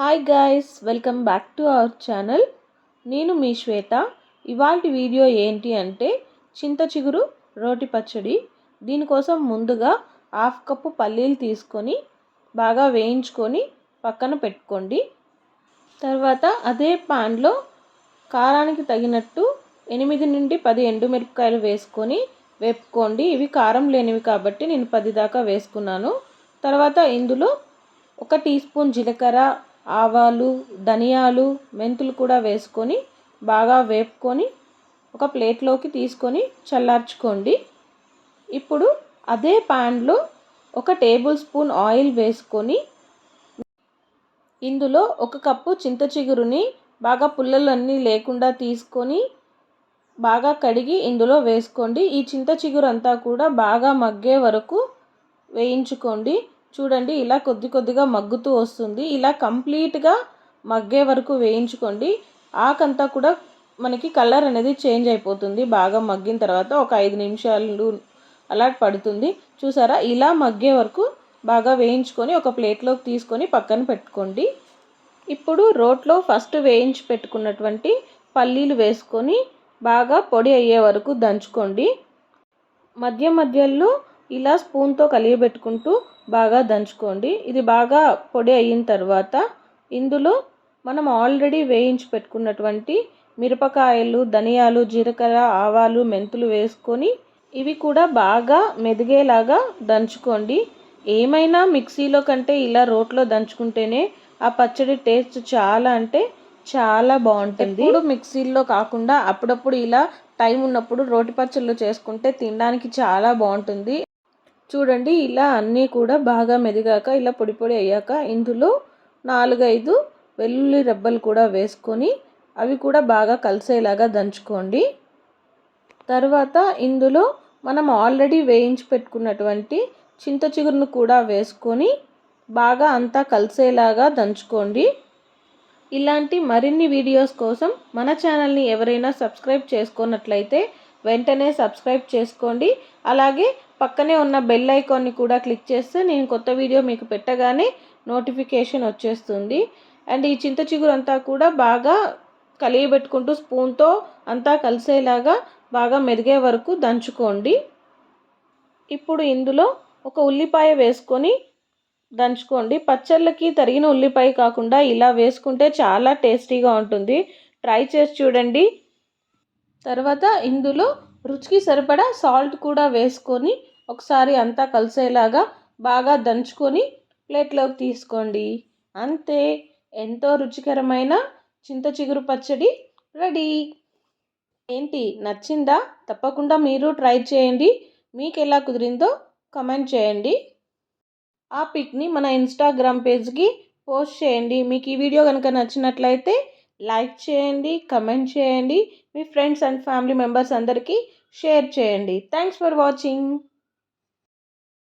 Hi guys, welcome back to our channel. నేను మీ శ్వేత. ఇవాల్టి video ఏంటి అంటే చింత చిగురు రోటి పచ్చడి. దీనికోసం ముందుగా 1/2 కప్పు పల్లీలు తీసుకొని బాగా వేయించుకొని పక్కన పెట్టుకోండి. తర్వాత అదే పాన్లో కారానికి తగినట్టు 8 నుండి 10 ఎండుమిరపకాయలు వేసుకొని వేపుకోండి. ఇవి కారం లేనివి కాబట్టి నేను 10 దాకా వేసుకున్నాను. తర్వాత ఇందులో 1 టీ స్పూన్ జీలకర్ర, ఆవాలు, ధనియాలు, మెంతులు కూడా వేసుకొని బాగా వేపుకొని ఒక ప్లేట్లోకి తీసుకొని చల్లార్చుకోండి. ఇప్పుడు అదే ప్యాన్లో 1 టేబుల్ స్పూన్ ఆయిల్ వేసుకొని ఇందులో 1 కప్పు చింత చిగురుని బాగా పుల్లలన్నీ లేకుండా తీసుకొని బాగా కడిగి ఇందులో వేసుకోండి. ఈ చింత చిగురు అంతా కూడా బాగా మగ్గే వరకు వేయించుకోండి. చూడండి, ఇలా కొద్దిగా మగ్గుతూ వస్తుంది. ఇలా కంప్లీట్గా మగ్గే వరకు వేయించుకోండి. ఆకంతా కూడా మనకి కలర్ అనేది చేంజ్ అయిపోతుంది. బాగా మగ్గిన తర్వాత ఒక 5 నిమిషాలు అలా పడుతుంది. చూసారా, ఇలా మగ్గే వరకు బాగా వేయించుకొని ఒక ప్లేట్లోకి తీసుకొని పక్కన పెట్టుకోండి. ఇప్పుడు రోట్లో ఫస్ట్ వేయించి పెట్టుకున్నటువంటి పల్లీలు వేసుకొని బాగా పొడి అయ్యే వరకు దంచుకోండి. మధ్యలో ఇలా స్పూన్తో కలియబెట్టుకుంటూ బాగా దంచుకోండి. ఇది బాగా పొడి అయిన తర్వాత ఇందులో మనం ఆల్రెడీ వేయించి పెట్టుకున్నటువంటి మిరపకాయలు, ధనియాలు, జీలకర్ర, ఆవాలు, మెంతులు వేసుకొని ఇవి కూడా బాగా మెదిగేలాగా దంచుకోండి. ఏమైనా మిక్సీలో కంటే ఇలా రోట్లో దంచుకుంటేనే ఆ పచ్చడి టేస్ట్ చాలా అంటే చాలా బాగుంటుంది. ఇప్పుడు మిక్సీలో కాకుండా అప్పుడప్పుడు ఇలా టైం ఉన్నప్పుడు రోటి పచ్చళ్ళు చేసుకుంటే తినడానికి చాలా బాగుంటుంది. చూడండి, ఇలా అన్నీ కూడా బాగా మెదిగాక ఇలా పొడి అయ్యాక ఇందులో 4-5 వెల్లుల్లి రెబ్బలు కూడా వేసుకొని అవి కూడా బాగా కలిసేలాగా దంచుకోండి. తర్వాత ఇందులో మనం ఆల్రెడీ వేయించి పెట్టుకున్నటువంటి చింత చిగురును కూడా వేసుకొని బాగా అంతా కలిసేలాగా దంచుకోండి. ఇలాంటి మరిన్ని వీడియోస్ కోసం మన ఛానల్ని ఎవరైనా సబ్స్క్రైబ్ చేసుకున్నట్లయితే వెంటనే సబ్స్క్రైబ్ చేసుకోండి. అలాగే పక్కనే ఉన్న బెల్ ఐకాన్ని కూడా క్లిక్ చేస్తే నేను కొత్త వీడియో మీకు పెట్టగానే నోటిఫికేషన్ వచ్చేస్తుంది. అండ్ ఈ చింత చిగురు అంతా కూడా బాగా కలియబెట్టుకుంటూ స్పూన్తో అంతా కలిసేలాగా బాగా మెదిగే వరకు దంచుకోండి. ఇప్పుడు ఇందులో 1 ఉల్లిపాయ వేసుకొని దంచుకోండి. పచ్చళ్ళకి తరిగిన ఉల్లిపాయ కాకుండా ఇలా వేసుకుంటే చాలా టేస్టీగా ఉంటుంది. ట్రై చేసి చూడండి. తర్వాత ఇందులో రుచికి సరిపడా సాల్ట్ కూడా వేసుకొని ఒకసారి అంతా కలిసేలాగా బాగా దంచుకొని ప్లేట్లోకి తీసుకోండి. అంతే, ఎంతో రుచికరమైన చింత చిగురు పచ్చడి రెడీ. ఏంటి, నచ్చిందా? తప్పకుండా మీరు ట్రై చేయండి. మీకు ఎలా కుదిరిందో కమెంట్ చేయండి. ఆ పిక్ని మన ఇన్స్టాగ్రామ్ పేజ్కి పోస్ట్ చేయండి. మీకు ఈ వీడియో కనుక నచ్చినట్లయితే లైక్ చేయండి, కమెంట్ చేయండి, మీ ఫ్రెండ్స్ అండ్ ఫ్యామిలీ మెంబర్స్ అందరికీ షేర్ చేయండి. Thanks for watching.